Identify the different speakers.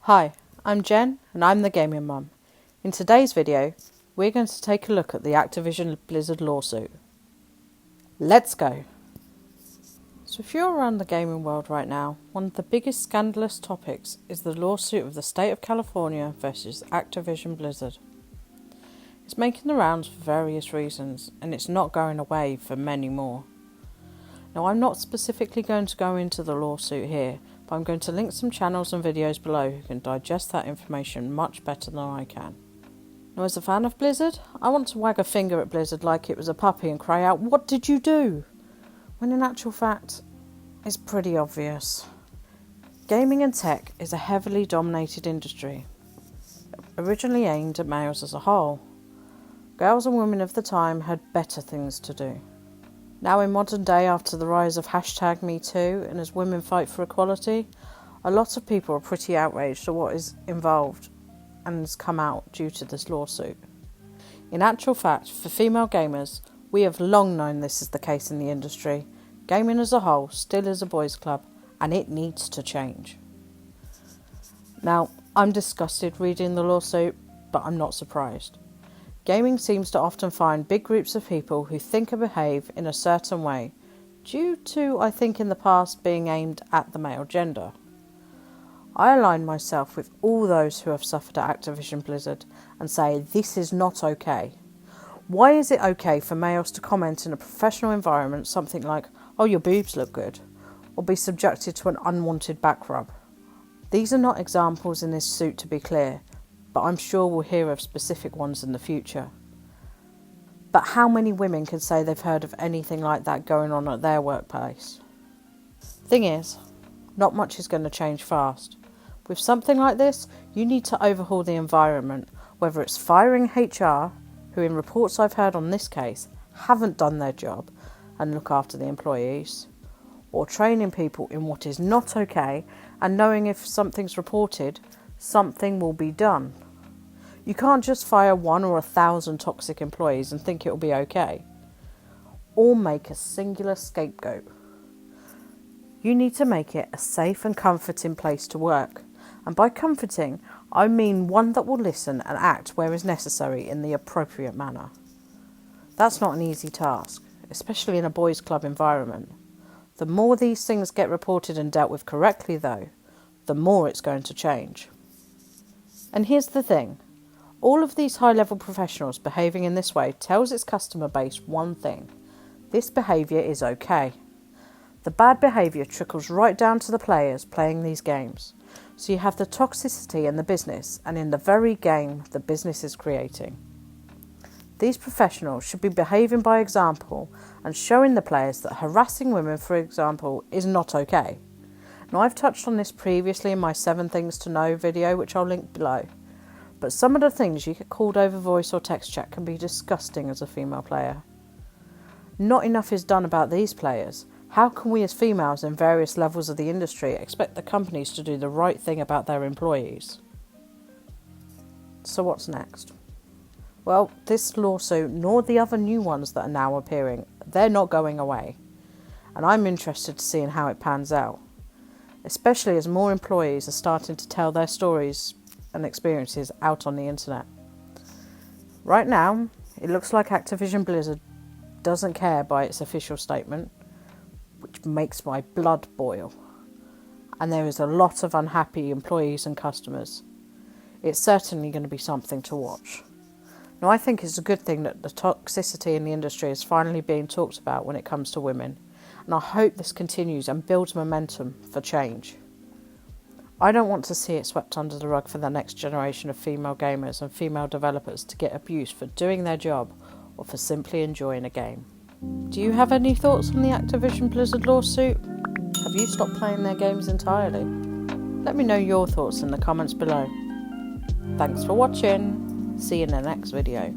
Speaker 1: Hi, I'm Jen and I'm the Gaming Mum. In today's video, we're going to take a look at the Activision Blizzard lawsuit. Let's go! So if you're around the gaming world right now, one of the biggest scandalous topics is the lawsuit of the state of California versus Activision Blizzard. It's making the rounds for various reasons and it's not going away for many more. Now I'm not specifically going to go into the lawsuit here, but I'm going to link some channels and videos below who can digest that information much better than I can. Now as a fan of Blizzard, I want to wag a finger at Blizzard like it was a puppy and cry out, "What did you do?" When in actual fact, it's pretty obvious. Gaming and tech is a heavily dominated industry, originally aimed at males as a whole. Girls and women of the time had better things to do. Now in modern day, after the rise of #MeToo and as women fight for equality, a lot of people are pretty outraged at what is involved and has come out due to this lawsuit. In actual fact, for female gamers, we have long known this is the case in the industry. Gaming as a whole still is a boys' club and it needs to change. Now, I'm disgusted reading the lawsuit, but I'm not surprised. Gaming seems to often find big groups of people who think and behave in a certain way, due to, I think in the past, being aimed at the male gender. I align myself with all those who have suffered at Activision Blizzard and say this is not okay. Why is it okay for males to comment in a professional environment something like, "Oh, your boobs look good," or be subjected to an unwanted back rub? These are not examples in this suit, to be clear, but I'm sure we'll hear of specific ones in the future. But how many women can say they've heard of anything like that going on at their workplace? Thing is, not much is going to change fast. With something like this, you need to overhaul the environment, whether it's firing HR, who in reports I've heard on this case haven't done their job and look after the employees, or training people in what is not okay and knowing if something's reported, something will be done. You can't just fire 1 or 1,000 toxic employees and think it will be okay. Or make a singular scapegoat. You need to make it a safe and comforting place to work. And by comforting, I mean one that will listen and act where is necessary in the appropriate manner. That's not an easy task, especially in a boys' club environment. The more these things get reported and dealt with correctly though, the more it's going to change. And here's the thing. All of these high-level professionals behaving in this way tells its customer base one thing. This behaviour is okay. The bad behaviour trickles right down to the players playing these games. So you have the toxicity in the business and in the very game the business is creating. These professionals should be behaving by example and showing the players that harassing women, for example, is not okay. Now I've touched on this previously in my 7 Things to Know video, which I'll link below. But some of the things you get called over voice or text chat can be disgusting as a female player. Not enough is done about these players. How can we as females in various levels of the industry expect the companies to do the right thing about their employees? So what's next? Well, this lawsuit, nor the other new ones that are now appearing, they're not going away. And I'm interested to see how it pans out, especially as more employees are starting to tell their stories and experiences out on the internet. Right now, it looks like Activision Blizzard doesn't care by its official statement, which makes my blood boil. And there is a lot of unhappy employees and customers. It's certainly going to be something to watch. Now, I think it's a good thing that the toxicity in the industry is finally being talked about when it comes to women, and I hope this continues and builds momentum for change. I don't want to see it swept under the rug for the next generation of female gamers and female developers to get abused for doing their job or for simply enjoying a game. Do you have any thoughts on the Activision Blizzard lawsuit? Have you stopped playing their games entirely? Let me know your thoughts in the comments below. Thanks for watching. See you in the next video.